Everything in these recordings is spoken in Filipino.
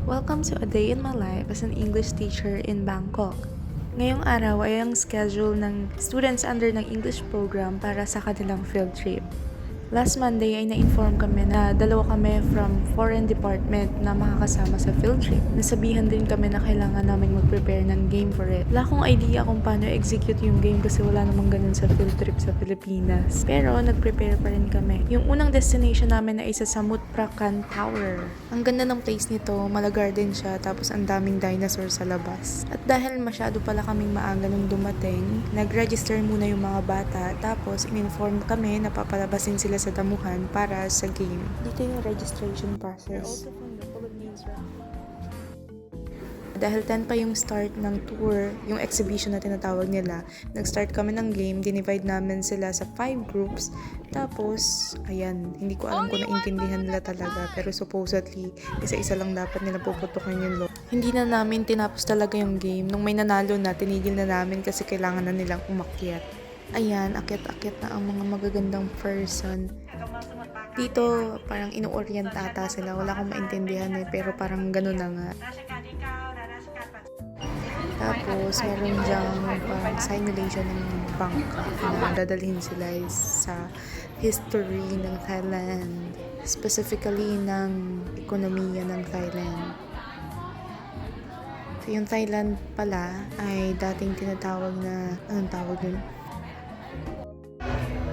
Welcome to a day in my life as an English teacher in Bangkok. Ngayong araw ay ang schedule ng students under ng English program para sa kanilang field trip. Last Monday ay na-inform kami na dalawa kami from foreign department na makakasama sa field trip. Nasabihan din kami na kailangan namin mag-prepare ng game for it. Wala akong idea kung paano execute yung game kasi wala namang ganun sa field trip sa Pilipinas. Pero nag-prepare pa rin kami. Yung unang destination namin ay isa sa Mutprakan Tower. Ang ganda ng place nito, mala-garden siya tapos ang daming dinosaur sa labas. At dahil masyado pala kaming maaga nung dumating, nag-register muna yung mga bata tapos in-inform kami na papalabasin sila sa damuhan para sa game. Dito yung registration process. Dahil 10 pa yung start ng tour, yung exhibition na tinatawag nila, nag-start kami ng game, dinivide namin sila sa 5 groups, tapos, ayan, hindi ko alam kung naintindihan nila talaga, pero supposedly, isa-isa lang dapat nila puputukan yung loob. Hindi na namin tinapos talaga yung game, nung may nanalo na, tinigil na namin kasi kailangan na nilang umakyat. Ayan, akyat-akyat na ang mga magagandang person. Dito, parang ino-orient ata sila. Wala akong maintindihan pero parang ganun na nga. Tapos, meron dyang parang simulation ng bangka na dadalhin sila sa history ng Thailand. Specifically, ng ekonomiya ng Thailand. So, yung Thailand pala ay dating tinatawag na, anong tawag yun?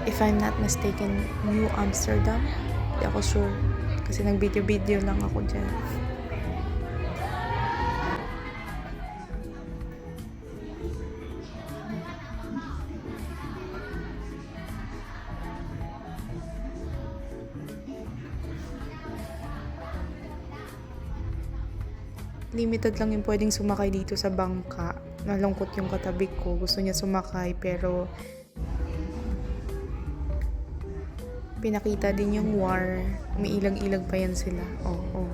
If I'm not mistaken, New Amsterdam. Hindi ako sure. Kasi nag-video-video lang ako dyan. Limited lang yung pwedeng sumakay dito sa bangka. Nalungkot yung katabi ko. Gusto niya sumakay pero pinakita din yung war. Umiilag-ilag pa yan sila. Oo.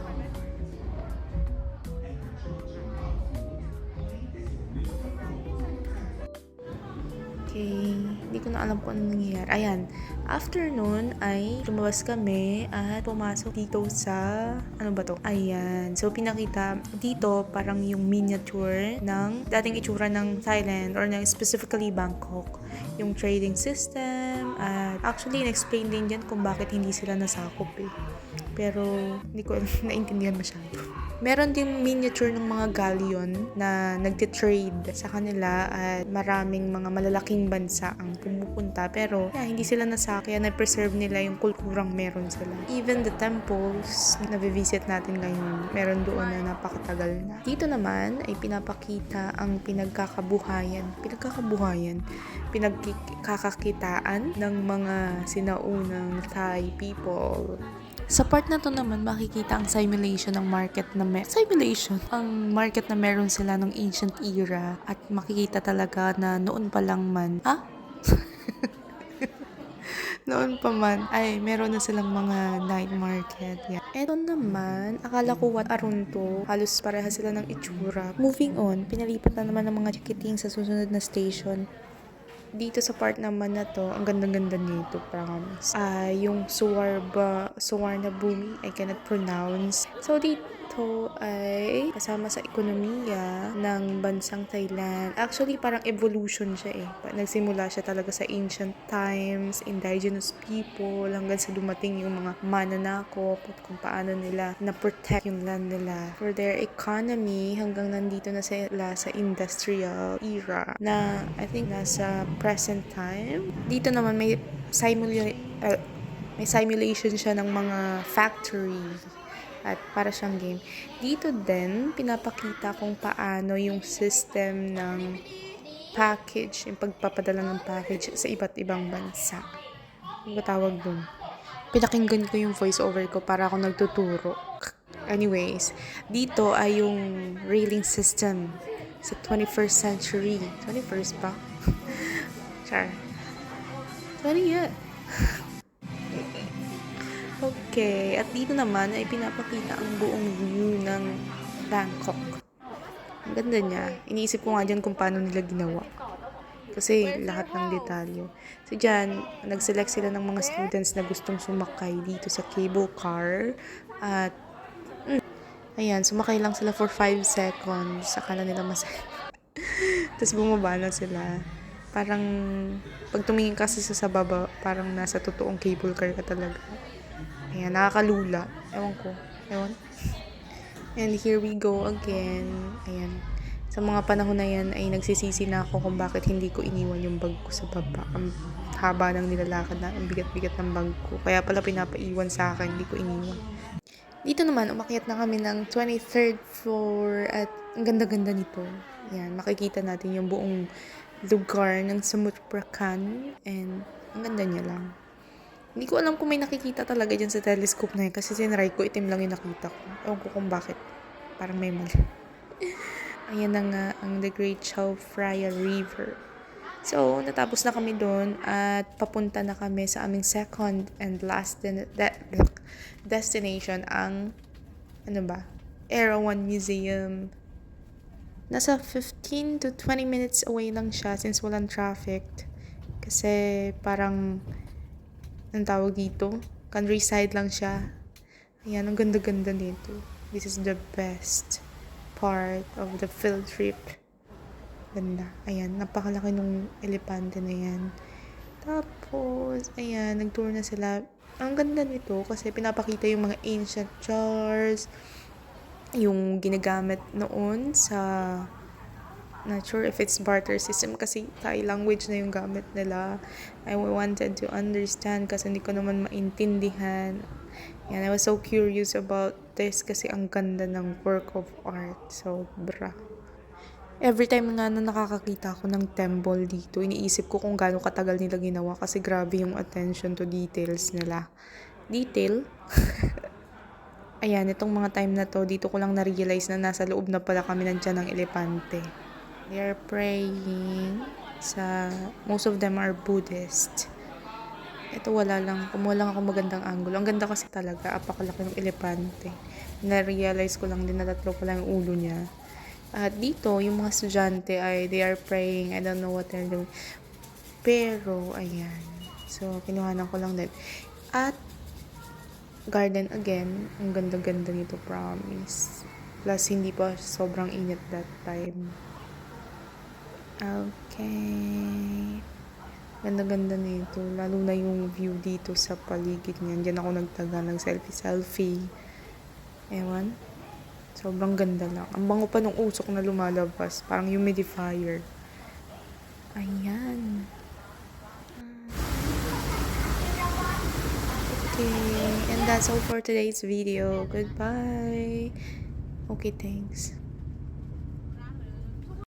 Okay, hindi ko na alam kung ano nangyayari. Ayan, after nun ay lumabas kami at pumasok dito sa, ano ba to? Ayan, so pinakita dito parang yung miniature ng dating itsura ng Thailand or ng specifically Bangkok. Yung trading system at actually in-explain din dyan kung bakit hindi sila nasakop eh. Pero hindi ko naintindihan masyado. Meron din miniature ng mga galleon na nagtitrade sa kanila at maraming mga malalaking bansa ang pumupunta. Pero hindi sila nasakya, na-preserve nila yung kulturang meron sila. Even the temples na visit natin ngayon, meron doon na napakatagal na. Dito naman ay pinapakita ang pinagkakakitaan ng mga sinaunang Thai people. Sa part na to naman, makikita ang simulation ng market na ang market na meron sila nung ancient era at makikita talaga na noon pa lang man, noon pa man, ay meron na silang mga night market. Yeah. Eto naman, akala ko what aron to, halos pareha sila ng itsura. Moving on, pinalipat na naman ng mga chikiting sa susunod na station. Dito sa part naman na to, ang ganda-ganda nito, promise. Yung Suwarna Bhumi, I cannot pronounce. So, dito ay kasama sa ekonomiya ng bansang Thailand. Actually, parang evolution siya eh. Nagsimula siya talaga sa ancient times, indigenous people, hanggang sa dumating yung mga mananakop at kung paano nila na-protect yung land nila for their economy hanggang nandito na sila sa industrial era na I think nasa present time. Dito naman may simulation siya ng mga factory at para siyang game. Dito din, pinapakita kung paano yung system ng package, yung pagpapadala ng package sa iba't ibang bansa. Ano ba tawag dun? Pinakinggan ko yung voiceover ko para ako nagtuturo. Anyways, dito ay yung railing system sa 21st century. 21st pa? Char. 20 yun. Okay, at dito naman ay pinapakita ang buong view ng Bangkok. Ang ganda niya. Iniisip ko nga dyan kung paano nila ginawa. Kasi lahat ng detalyo. So dyan, nag-select sila ng mga students na gustong sumakay dito sa cable car. At Ayan, sumakay lang sila for 5 seconds. Akala nila masaya. Tapos bumaba na sila. Parang, pag tumingin kasi sa baba, parang nasa totoong cable car ka talaga. Ayan, nakakalula. Ewan ko. Ewan. And here we go again. Ayan. Sa mga panahon na yan ay nagsisisi na ako kung bakit hindi ko iniwan yung bag ko sa baba. Ang haba ng nilalakad na, ang bigat-bigat ng bag ko. Kaya pala pinapaiwan sa akin, hindi ko iniwan. Dito naman, umakyat na kami ng 23rd floor at ang ganda-ganda nito. Yan, makikita natin yung buong lugar ng Samut Prakan and ang ganda niya lang. Hindi ko alam kung may nakikita talaga dyan sa telescope na yun kasi sinry ko, itim lang yung nakita ko. Ewan ko kung bakit. Parang may mali. Ayan na nga ang The Great Chao Phraya River. So, natapos na kami doon at papunta na kami sa aming second and last destination, ang, Erawan Museum. Nasa 15 to 20 minutes away lang siya since walang traffic. Kasi parang, ang tawag dito, countryside lang siya. Ayan, ang ganda-ganda nito. This is the best part of the field trip. Ganda. Ayan, napakalaki nung elepante na yan. Tapos, ayan, nag-tour na sila. Ang ganda nito kasi pinapakita yung mga ancient jars, yung ginagamit noon sa, not sure if it's barter system kasi Thai language na yung gamit nila. I wanted to understand kasi hindi ko naman maintindihan. Yan, I was so curious about this kasi ang ganda ng work of art. Sobra. Every time nga na nakakakita ako ng temple dito, iniisip ko kung gaano katagal nila ginawa kasi grabe yung attention to details nila. Detail? Ayan, itong mga time na to, dito ko lang na-realize na nasa loob na pala kami nandiyan ng elepante. They are praying most of them are Buddhist. Ito wala lang, kumuha lang ako magandang angulo. Ang ganda kasi talaga, apakalaki ng elepante. Na-realize ko lang din na tatlo pala yung ulo niya. At dito, yung mga estudyante they are praying. I don't know what they're doing. Pero, ayan. So, kinuhanan ko lang din. At, garden again. Ang ganda-ganda nito, promise. Plus, hindi pa sobrang init that time. Okay. Ganda-ganda nito. Lalo na yung view dito sa paligid niyan. Diyan ako nagtaga ng selfie. Ewan. Sobrang ganda lang. Ang bango pa ng usok na lumalabas. Parang humidifier. Ayan. Okay. And that's all for today's video. Goodbye. Okay, thanks.